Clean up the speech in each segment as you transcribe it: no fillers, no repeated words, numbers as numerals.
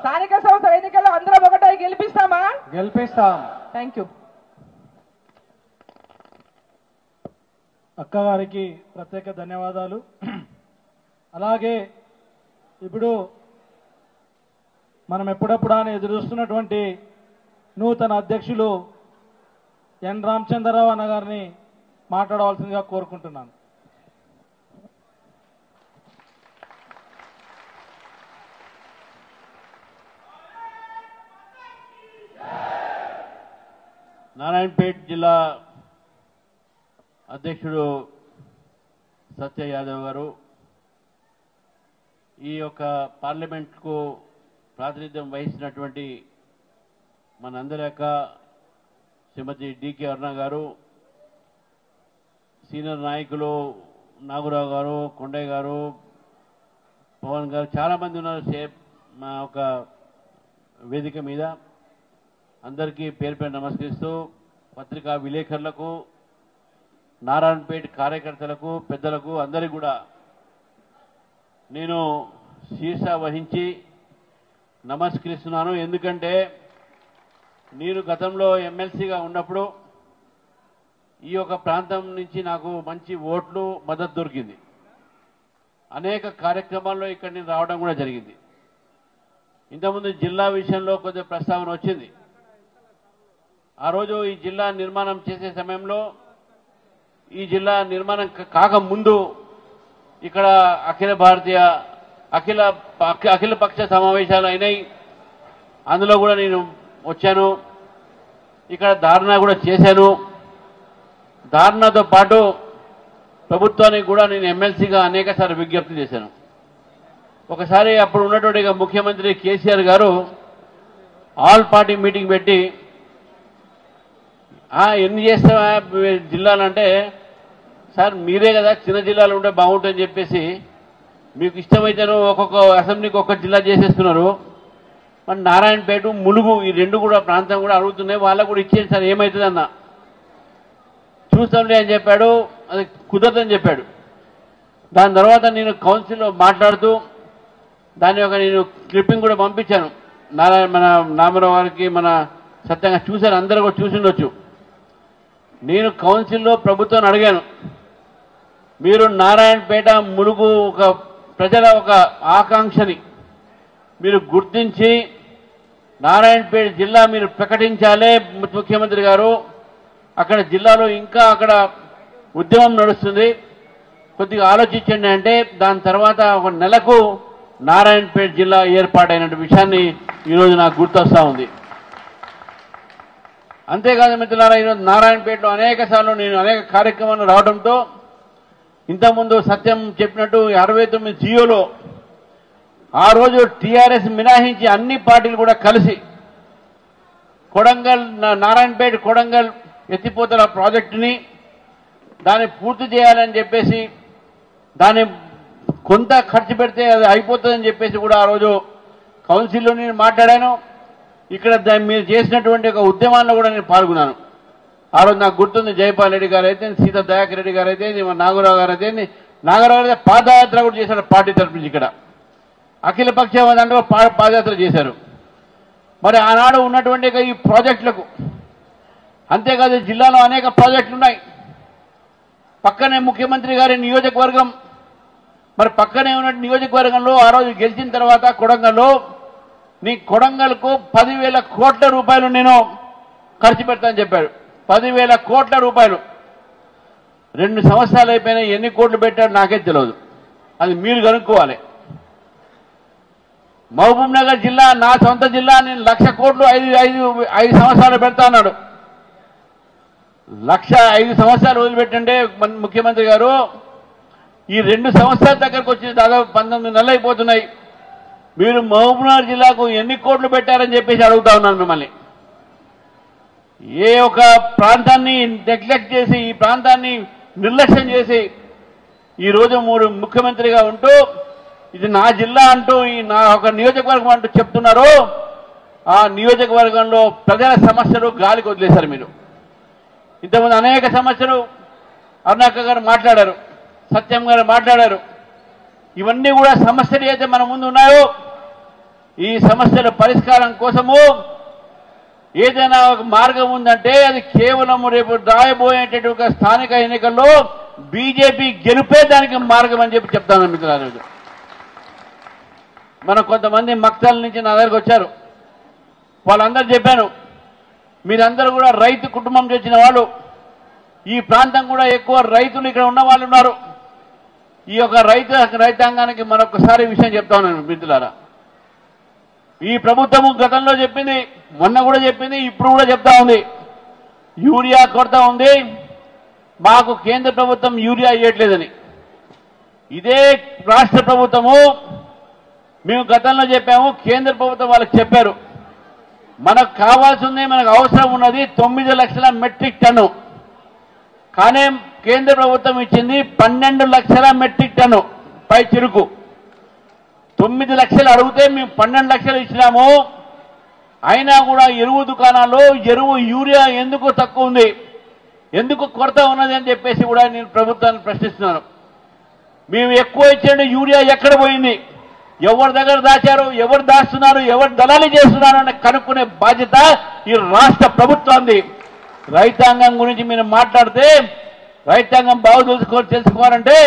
స్థానిక సంస్థల ఎన్నికల్లో అందరం ఒకటై గెలిపిస్తామా? గెలిపిస్తాం. Thank you. అక్కగారికి ప్రత్యేక ధన్యవాదాలు. అలాగే ఇప్పుడు మనం ఎప్పుడప్పుడు అని ఎదురుస్తున్నటువంటి నూతన అధ్యక్షులు ఎన్ రామచంద్రరావు అన్న గారిని మాట్లాడవలసిందిగా కోరుకుంటున్నాను. నారాయణపేట జిల్లా అధ్యక్షుడు సత్య యాదవ్ గారు, ఈ యొక్క పార్లమెంట్కు ప్రాతినిధ్యం వహిస్తున్నటువంటి మనందరి యొక్క శ్రీమతి డికే అరుణ గారు, సీనియర్ నాయకులు నాగురావు గారు, కొండయ్య గారు, పవన్ గారు, చాలామంది ఉన్నారు మా ఒక వేదిక మీద. అందరికీ పేరు పేరు నమస్కరిస్తూ పత్రికా విలేకరులకు, నారాయణపేట కార్యకర్తలకు, పెద్దలకు అందరికీ కూడా నేను శీర్ష వహించి నమస్కరిస్తున్నాను. ఎందుకంటే నేను గతంలో ఎమ్మెల్సీగా ఉన్నప్పుడు ఈ యొక్క ప్రాంతం నుంచి నాకు మంచి ఓట్లు మద్దతు దొరికింది. అనేక కార్యక్రమాల్లో ఇక్కడ నేను రావడం కూడా జరిగింది. ఇంతకుముందు జిల్లా విషయంలో కొద్దిగా ప్రస్తావన వచ్చింది. ఆ రోజు ఈ జిల్లా నిర్మాణం చేసే సమయంలో, ఈ జిల్లా నిర్మాణం కాకముందు ఇక్కడ అఖిల పక్ష సమావేశాలు అయినాయి. అందులో కూడా నేను వచ్చాను. ఇక్కడ ధారణ కూడా చేశాను. ధారణతో పాటు ప్రభుత్వానికి కూడా నేను ఎమ్మెల్సీగా అనేకసార్లు విజ్ఞప్తి చేశాను. ఒకసారి అప్పుడు ఉన్నటువంటి ముఖ్యమంత్రి కేసీఆర్ గారు ఆల్ పార్టీ మీటింగ్ పెట్టి, ఎన్ని చేస్తావా జిల్లాలంటే, సార్ మీరే కదా చిన్న జిల్లాలు ఉంటే బాగుంటుందని చెప్పేసి మీకు ఇష్టమైతేనో ఒక్కొక్క అసెంబ్లీకి ఒక్క జిల్లా చేసేస్తున్నారు. మరి నారాయణపేట, ములుగు ఈ రెండు కూడా ప్రాంతం కూడా అడుగుతున్నాయి, వాళ్ళకు కూడా ఇచ్చేయండి సార్, ఏమవుతుంది అన్న. చూస్తాంలే అని చెప్పాడు. అది కుదరదని చెప్పాడు. దాని తర్వాత నేను కౌన్సిల్లో మాట్లాడుతూ దాని యొక్క నేను క్లిప్పింగ్ కూడా పంపించాను. మన నామరావు గారికి, మన సత్యంగా చూశాను, అందరూ కూడా చూసిండొచ్చు. నేను కౌన్సిల్లో ప్రభుత్వాన్ని అడిగాను, మీరు నారాయణపేట, ములుగు ఒక ప్రజల ఒక ఆకాంక్షని మీరు గుర్తించి నారాయణపేట జిల్లా మీరు ప్రకటించాలే ముఖ్యమంత్రి గారు. అక్కడ జిల్లాలో ఇంకా అక్కడ ఉద్యమం నడుస్తుంది, కొద్దిగా ఆలోచించండి అంటే దాని తర్వాత ఒక నెలకు నారాయణపేట జిల్లా ఏర్పాటైన విషయాన్ని ఈరోజు నాకు గుర్తొస్తా ఉంది. అంతేకాదు మిత్రులారా, ఈరోజు నారాయణపేటలో అనేక సార్లు నేను అనేక కార్యక్రమాలు రావడంతో, ఇంతకుముందు సత్యం చెప్పినట్టు 69 జియోలో ఆ రోజు టీఆర్ఎస్ మినహాయించి అన్ని పార్టీలు కూడా కలిసి కొడంగల్, నారాయణపేట కొడంగల్ ఎత్తిపోతల ప్రాజెక్టుని దాన్ని పూర్తి చేయాలని చెప్పేసి, దాన్ని కొంత ఖర్చు పెడితే అది అయిపోతుందని చెప్పేసి కూడా ఆ రోజు కౌన్సిల్లో నేను మాట్లాడాను. ఇక్కడ మీరు చేసినటువంటి ఒక ఉద్యమాల్లో కూడా నేను పాల్గొన్నాను. ఆ రోజు నాకు గుర్తుంది, జైపాల్ రెడ్డి గారు అయితే, సీత దయాకర్ రెడ్డి గారు అయితే, నాగరావు గారు అయితే, నాగరావు గారు పాదయాత్ర కూడా చేశారు పార్టీ తరఫు నుంచి. ఇక్కడ అఖిల పక్ష దాంట్లో పాదయాత్ర చేశారు. మరి ఆనాడు ఉన్నటువంటి ఈ ప్రాజెక్టులకు, అంతేకాదు జిల్లాలో అనేక ప్రాజెక్టులు ఉన్నాయి. పక్కనే ముఖ్యమంత్రి గారి నియోజకవర్గం, మరి పక్కనే ఉన్న నియోజకవర్గంలో ఆ రోజు గెలిచిన తర్వాత కొడంగల్లో, నీ కొడంగల్కు 10,000 కోట్ల రూపాయలు నేను ఖర్చు పెడతానని చెప్పాడు. 10,000 కోట్ల రూపాయలు 2 సంవత్సరాలు అయిపోయినాయి. ఎన్ని కోట్లు పెట్టాడు నాకే తెలియదు, అది మీరు కనుక్కోవాలి. మహబూబ్ నగర్ జిల్లా, నా సొంత జిల్లా, నేను 1,00,000 కోట్లు 5 సంవత్సరాలు పెడతా అన్నాడు. 1,05 సంవత్సరాలు వదిలిపెట్టంటే ముఖ్యమంత్రి గారు, ఈ 2 సంవత్సరాల దగ్గరకు వచ్చి దాదాపు 19 నెలలు అయిపోతున్నాయి. మీరు మహబూబ్నగర్ జిల్లాకు ఎన్ని కోట్లు పెట్టారని చెప్పేసి అడుగుతా ఉన్నాను మిమ్మల్ని. ఏ ఒక ప్రాంతాన్ని నెగ్లెక్ట్ చేసి, ఈ ప్రాంతాన్ని నిర్లక్ష్యం చేసి ఈరోజు ముఖ్యమంత్రిగా ఉంటూ ఇది నా జిల్లా అంటూ, ఈ నా ఒక నియోజకవర్గం అంటూ చెప్తున్నారు. ఆ నియోజకవర్గంలో ప్రజల సమస్యలు గాలికి వదిలేశారు మీరు. ఇంతకుముందు అనేక సమస్యలు అరుణాక గారు మాట్లాడారు, సత్యం గారు మాట్లాడారు. ఇవన్నీ కూడా సమస్యలు అయితే మన ముందు ఉన్నాయో, ఈ సమస్యల పరిష్కారం కోసము ఏదైనా ఒక మార్గం ఉందంటే అది కేవలం రేపు రాయబోయేటటువంటి స్థానిక ఎన్నికల్లో బీజేపీ గెలిపే దానికి మార్గం అని చెప్పి చెప్తాను మిత్రులారా. మన కొంతమంది మక్తల నుంచి నా దగ్గరకు వచ్చారు. వాళ్ళందరూ చెప్పాను, మీరందరూ కూడా రైతు కుటుంబం వచ్చిన వాళ్ళు, ఈ ప్రాంతం కూడా ఎక్కువ రైతులు ఇక్కడ ఉన్న వాళ్ళు ఉన్నారు. ఈ యొక్క రైతాంగానికి మరొకసారి విషయం చెప్తా ఉన్నాను మిత్రులారా. ఈ ప్రభుత్వము గతంలో చెప్పింది, మొన్న కూడా చెప్పింది, ఇప్పుడు కూడా చెప్తా ఉంది, యూరియా కొరత ఉంది, మాకు కేంద్ర ప్రభుత్వం యూరియా ఇవ్వట్లేదని. ఇదే రాష్ట్ర ప్రభుత్వము మేము గతంలో చెప్పాము, కేంద్ర ప్రభుత్వం వాళ్ళకి చెప్పారు, మనకు కావాల్సింది, మనకు అవసరం ఉన్నది 9 లక్షల మెట్రిక్ టన్ను, కానీ కేంద్ర ప్రభుత్వం ఇచ్చింది 12 లక్షల మెట్రిక్ టన్ను పై చెరుకు. 9 లక్షలు అడిగితే మేము 12 లక్షలు ఇచ్చినాము. అయినా కూడా ఎరువు దుకాణాల్లో ఎరువు యూరియా ఎందుకు తక్కువ ఉంది, ఎందుకు కొరత ఉన్నది అని చెప్పేసి కూడా నేను ప్రభుత్వాన్ని ప్రశ్నిస్తున్నాను. మేము ఎక్కువ ఇచ్చే యూరియా ఎక్కడ పోయింది, ఎవరి దగ్గర దాచారు, ఎవరు దాస్తున్నారు, ఎవరు దళాలు చేస్తున్నారు అని కనుక్కునే బాధ్యత ఈ రాష్ట్ర ప్రభుత్వాన్ని. రైతాంగం గురించి మీరు మాట్లాడితే, రైతాంగం బాగు తెలుసుకోవాలంటే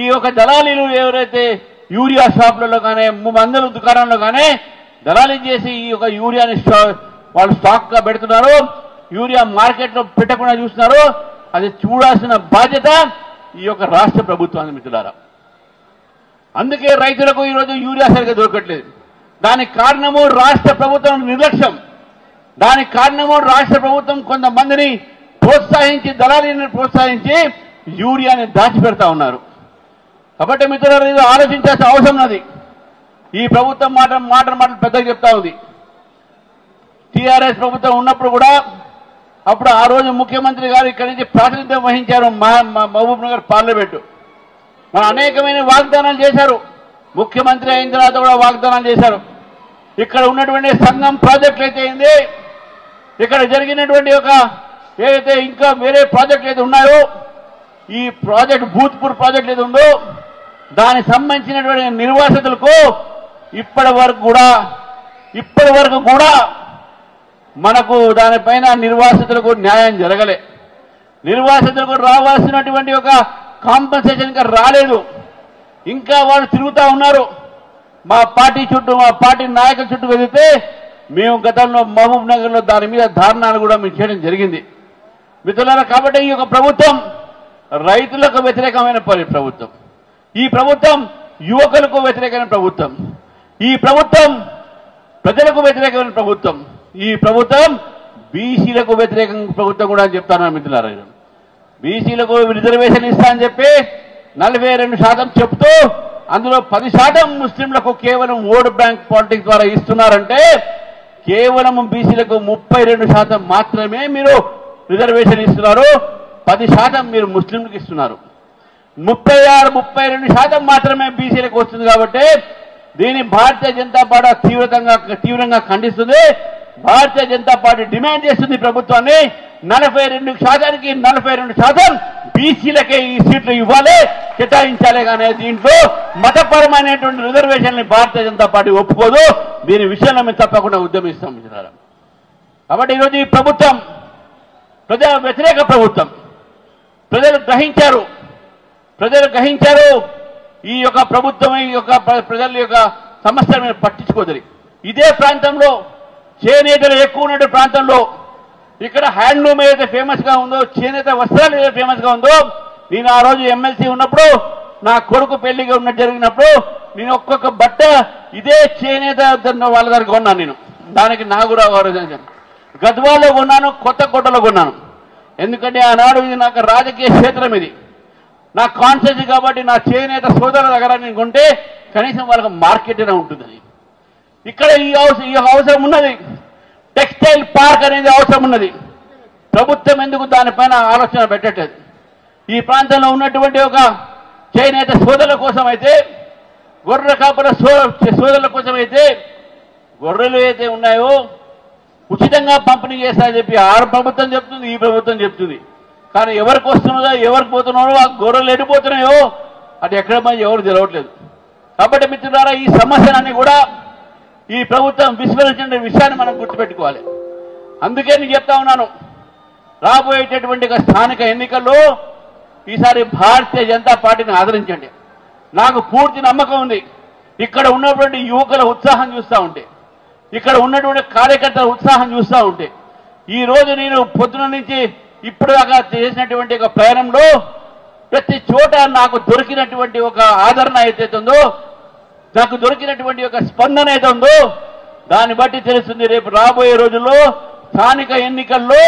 ఈ యొక్క దళాలీలు ఎవరైతే యూరియా షాపులలో కానీ మందుల దుకాణంలో కానీ దళాలు చేసి ఈ యొక్క యూరియాని వాళ్ళు స్టాక్గా పెడుతున్నారు, యూరియా మార్కెట్లో పెట్టకుండా చూస్తున్నారు, అది చూడాల్సిన బాధ్యత ఈ యొక్క రాష్ట్ర ప్రభుత్వాన్ని మిత్రులారా. అందుకే రైతులకు ఈరోజు యూరియా సరిగ్గా దొరకట్లేదు. దానికి కారణము రాష్ట్ర ప్రభుత్వం నిర్లక్ష్యం. దానికి కారణము రాష్ట్ర ప్రభుత్వం కొంతమందిని ప్రోత్సహించి, దళారీని ప్రోత్సహించి యూరియాని దాచిపెడతా ఉన్నారు. కాబట్టి మిత్రులారా, ఇది ఆలోచించాల్సిన అవసరం ఉన్నది. ఈ ప్రభుత్వం మాటలు పెద్దగా చెప్తా ఉంది. టీఆర్ఎస్ ప్రభుత్వం ఉన్నప్పుడు కూడా, అప్పుడు ఆ రోజు ముఖ్యమంత్రి గారు ఇక్కడి నుంచి ప్రాతినిధ్యం వహించారు మహబూబ్ నగర్ పార్లమెంటు. మన అనేకమైన వాగ్దానాలు చేశారు. ముఖ్యమంత్రి అయిన తర్వాత కూడా వాగ్దానాలు చేశారు. ఇక్కడ ఉన్నటువంటి సంఘం ప్రాజెక్టులు అయితే అయింది, ఇక్కడ జరిగినటువంటి ఒక ఏదైతే ఇంకా వేరే ప్రాజెక్టులు అయితే ఉన్నాయో, ఈ ప్రాజెక్ట్ భూత్పూర్ ప్రాజెక్ట్ ఏది ఉందో దానికి సంబంధించినటువంటి నిర్వాసితులకు ఇప్పటి వరకు కూడా మనకు దానిపైన నిర్వాసితులకు న్యాయం జరగలే. నిర్వాసితులకు రావాల్సినటువంటి ఒక కాంపన్సేషన్ ఇంకా రాలేదు. ఇంకా వాళ్ళు తిరుగుతూ ఉన్నారు. మా పార్టీ చుట్టూ, మా పార్టీ నాయకుల చుట్టూ వెళితే మేము గతంలో మహబూబ్ నగర్లో దాని మీద ధారణాలు కూడా మేము చేయడం జరిగింది మిత్రులారా. కాబట్టి ఈ యొక్క ప్రభుత్వం రైతులకు వ్యతిరేకమైన ప్రభుత్వం, ఈ ప్రభుత్వం యువకులకు వ్యతిరేకమైన ప్రభుత్వం, ఈ ప్రభుత్వం ప్రజలకు వ్యతిరేకమైన ప్రభుత్వం, ఈ ప్రభుత్వం బీసీలకు వ్యతిరేకమైన ప్రభుత్వం కూడా అని చెప్తాను మిత్రులారా. బీసీలకు రిజర్వేషన్ ఇస్తా అని చెప్పి 42% చెప్తూ అందులో 10% ముస్లింలకు కేవలం ఓటు బ్యాంక్ పాలిటిక్స్ ద్వారా ఇస్తున్నారంటే, కేవలం బీసీలకు 32% మాత్రమే మీరు రిజర్వేషన్ ఇస్తున్నారు, 10% మీరు ముస్లింలకు ఇస్తున్నారు. 32% మాత్రమే బీసీలకు వస్తుంది. కాబట్టి దీన్ని భారతీయ జనతా పార్టీ తీవ్రంగా ఖండిస్తుంది. భారతీయ జనతా పార్టీ డిమాండ్ చేస్తుంది ప్రభుత్వాన్ని 42%కి 42% బీసీలకే ఈ సీట్లు ఇవ్వాలి, కేటాయించాలి. కానీ దీంట్లో మతపరమైనటువంటి రిజర్వేషన్ని భారతీయ జనతా పార్టీ ఒప్పుకోదు. దీని విషయంలో మేము తప్పకుండా ఉద్యమిస్తాం మిత్రులారా. కాబట్టి ఈరోజు ఈ ప్రభుత్వం ప్రజా వ్యతిరేక ప్రభుత్వం. ప్రజలు గ్రహించారు ఈ యొక్క ప్రభుత్వం ఈ యొక్క ప్రజల యొక్క సమస్యల మీద పట్టించుకోదరి. ఇదే ప్రాంతంలో చేనేతలు ఎక్కువ ఉన్న ప్రాంతంలో, ఇక్కడ హ్యాండ్లూమ్ ఏదైతే ఫేమస్ గా ఉందో, చేనేత వస్త్రాలు ఏదైతే ఫేమస్ గా ఉందో, నేను ఆ రోజు ఎమ్మెల్సీ ఉన్నప్పుడు నా కొడుకు పెళ్లిగా జరిగినప్పుడు నేను ఒక్కొక్క బట్ట ఇదే చేనేత వాళ్ళ దగ్గర కొన్నాను. నేను దానికి నా కూడా గద్వాలో కొన్నాను, కొత్తకోటలో కొన్నాను. ఎందుకంటే ఆనాడు ఇది నాకు రాజకీయ క్షేత్రం, ఇది నా కాన్సెన్స్ కాబట్టి నా చేనేత సోదరుల దగ్గర నేను కొంటే కనీసం వాళ్ళకి మార్కెట్ అయినా ఉంటుందని. ఇక్కడ ఈ అవసరం ఉన్నది. టెక్స్టైల్ పార్క్ అనేది అవసరం ఉన్నది. ప్రభుత్వం ఎందుకు దానిపైన ఆలోచన పెట్టట్లేదు? ఈ ప్రాంతంలో ఉన్నటువంటి ఒక చేనేత సోదరుల కోసం అయితే, గొర్రెల కాపల సోదరుల కోసం అయితే, గొర్రెలు అయితే ఉన్నాయో ఉచితంగా పంపిణీ చేస్తారని చెప్పి ఆ ప్రభుత్వం చెప్తుంది, ఈ ప్రభుత్వం చెప్తుంది. కానీ ఎవరికి వస్తున్నదో, ఎవరికి పోతున్నారో, ఆ గొర్రెలు ఎడిపోతున్నాయో అది ఎక్కడ ఎవరు తెలవట్లేదు. కాబట్టి మిత్రులారా, ఈ సమస్యలన్నీ కూడా ఈ ప్రభుత్వం విస్మరించిన విషయాన్ని మనం గుర్తుపెట్టుకోవాలి. అందుకే నేను చెప్తా ఉన్నాను, రాబోయేటటువంటి స్థానిక ఎన్నికల్లో ఈసారి భారతీయ జనతా పార్టీని ఆదరించండి. నాకు పూర్తి నమ్మకం ఉంది. ఇక్కడ ఉన్నటువంటి యువకుల ఉత్సాహం చూస్తూ ఉంటే, ఇక్కడ ఉన్నటువంటి కార్యకర్తల ఉత్సాహం చూస్తూ ఉంటే, ఈ రోజు నేను పొద్దున నుంచి ఇప్పుడు దాకా చేసినటువంటి ఒక ప్రయాణంలో ప్రతి చోట నాకు దొరికినటువంటి ఒక ఆదరణ ఏదైతుందో, నాకు దొరికినటువంటి ఒక స్పందన ఏదో ఉందో దాన్ని బట్టి తెలుస్తుంది రేపు రాబోయే రోజుల్లో స్థానిక ఎన్నికల్లో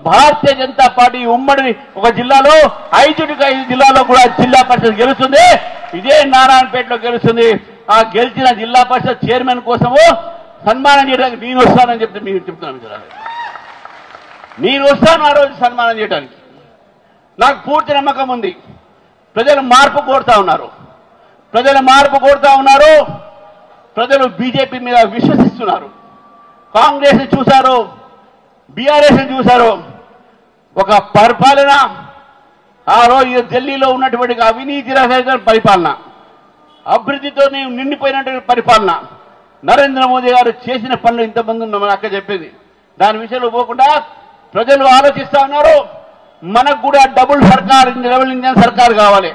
భారతీయ జనతా పార్టీ ఉమ్మడి ఒక జిల్లాలో 5 జిల్లాలో కూడా జిల్లా పరిషత్ గెలుస్తుంది. ఇదే నారాయణపేటలో గెలుస్తుంది. ఆ గెలిచిన జిల్లా పరిషత్ చైర్మన్ కోసము సన్మానం చేయడానికి నేను వస్తానని చెప్తే మీరు చెప్తున్నాను. నేను వస్తాను ఆ రోజు సన్మానం చేయడానికి. నాకు పూర్తి నమ్మకం ఉంది. ప్రజలు మార్పు కోరుతా ఉన్నారు. ప్రజలు బీజేపీ మీద విశ్వసిస్తున్నారు. కాంగ్రెస్ చూశారు, బీఆర్ఎస్ చూశారు. ఒక పరిపాలన ఆ రోజు ఢిల్లీలో ఉన్నటువంటి అవినీతి రహిత పరిపాలన, అభివృద్ధితో నిండిపోయినటువంటి పరిపాలన, నరేంద్ర మోదీ గారు చేసిన పనులు ఇంతమంది ఉన్న అక్క చెప్పింది. దాని విషయంలో పోకుండా ప్రజలు ఆలోచిస్తా ఉన్నారు. మనకు కూడా డబుల్ ఇంజన్ సర్కార్ కావాలి.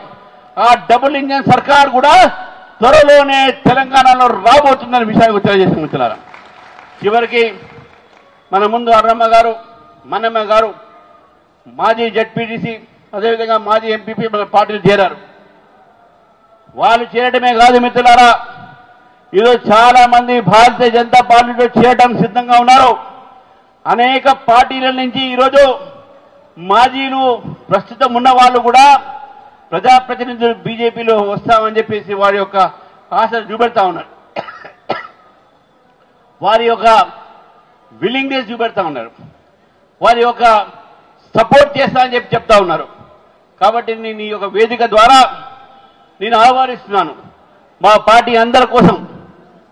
ఆ డబుల్ ఇంజన్ సర్కార్ కూడా త్వరలోనే తెలంగాణలో రాబోతుందనే విషయాన్ని తెలియజేసిన మిత్రులారా, చివరికి మన ముందు అర్రమ్మ గారు, మన్నమ్మ గారు మాజీ జెడ్పీటీసీ, అదేవిధంగా మాజీ ఎంపీపీ మన పార్టీలు చేరారు. వాళ్ళు చేరడమే కాదు మిత్రులారా, ఈరోజు చాలా మంది భారతీయ జనతా పార్టీలో చేరడం సిద్ధంగా ఉన్నారు. అనేక పార్టీల నుంచి ఈరోజు మాజీలు, ప్రస్తుతం ఉన్న వాళ్ళు కూడా ప్రజాప్రతినిధులు బీజేపీలో వస్తామని చెప్పేసి వారి యొక్క ఆశలు చూపెడతా ఉన్నారు. వారి యొక్క విల్లింగ్నెస్ చూపెడతా ఉన్నారు. వారి యొక్క సపోర్ట్ చేస్తామని చెప్పి చెప్తా ఉన్నారు. కాబట్టి నేను ఈ యొక్క వేదిక ద్వారా నేను ఆహ్వానిస్తున్నాను. మా పార్టీ అందరి కోసం,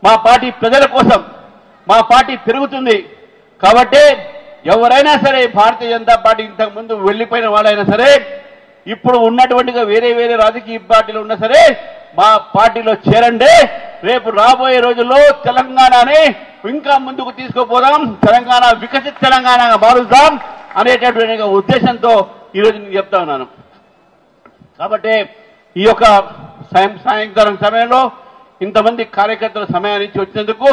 మా పార్టీ ప్రజల కోసం, మా పార్టీ పెరుగుతుంది. కాబట్టి ఎవరైనా సరే భారతీయ జనతా పార్టీ ఇంతకుముందు వెళ్ళిపోయిన వాళ్ళైనా సరే, ఇప్పుడు ఉన్నటువంటిగా వేరే వేరే రాజకీయ పార్టీలు ఉన్నా సరే మా పార్టీలో చేరండి. రేపు రాబోయే రోజుల్లో తెలంగాణని ఇంకా ముందుకు తీసుకుపోదాం, తెలంగాణ వికసిత తెలంగాణగా మారుద్దాం అనేటటువంటి ఉద్దేశంతో ఈరోజు నేను చెప్తా ఉన్నాను. కాబట్టి ఈ యొక్క సాయంకాలం సమయంలో ఇంతమంది కార్యకర్తల సమయాన్ని ఇచ్చి వచ్చినందుకు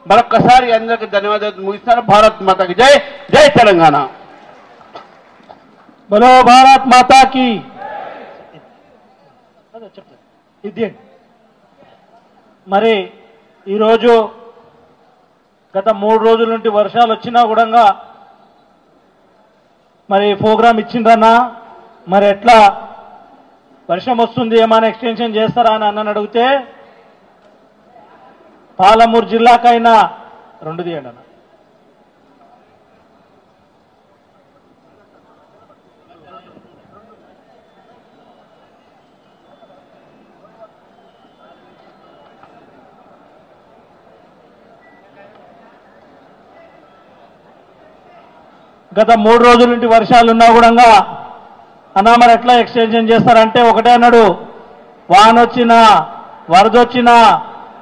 మరొక్కసారి అందరికీ ధన్యవాదాలు ముగిస్తాను. భారత్ మాతాకి జై, జై తెలంగాణ. బలో భారత్ మాతాకి. ఇది మరి ఈరోజు గత 3 రోజుల నుండి వర్షాలు వచ్చినా కూడా మరి ప్రోగ్రాం ఇచ్చిండ్రన్నా, మరి ఎట్లా వర్షం వస్తుంది ఏమైనా ఎక్స్టెన్షన్ చేస్తారా అని అన్నని అడిగితే పాలమూరు జిల్లాకైనా 2 తీయండి అన్న. గత 3 రోజుల నుండి వర్షాలున్నా కూడా అన్నా మరి ఎట్లా ఎక్స్టెన్షన్ చేస్తారంటే ఒకటే అన్నాడు, వాన వచ్చినా, వరద వచ్చినా,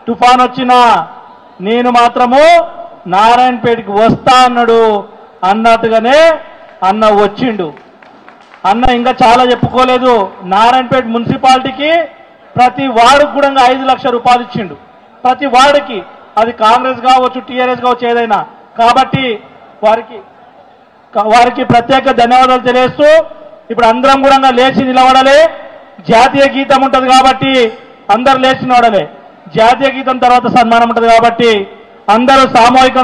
తుఫాన్ వచ్చినా నేను మాత్రము నారాయణపేటకి వస్తా అన్నాడు. అన్నట్టుగానే అన్న వచ్చిండు. అన్న ఇంకా చాలా చెప్పుకోలేదు. నారాయణపేట మున్సిపాలిటీకి ప్రతి వార్డుకు కూడా 5 లక్షల రూపాయలు ఇచ్చిండు. ప్రతి వార్డుకి, అది కాంగ్రెస్ కావచ్చు, టీఆర్ఎస్ కావచ్చు, ఏదైనా. కాబట్టి వారికి ప్రత్యేక ధన్యవాదాలు తెలియజేస్తూ ఇప్పుడు అందరం కూడా లేచి నిలబడాలి. జాతీయ గీతం ఉంటుంది కాబట్టి అందరు లేచి నిలబడాలి. జాతీయ గీతం తర్వాత సన్మానం ఉంటుంది కాబట్టి అందరూ సామూహికంగా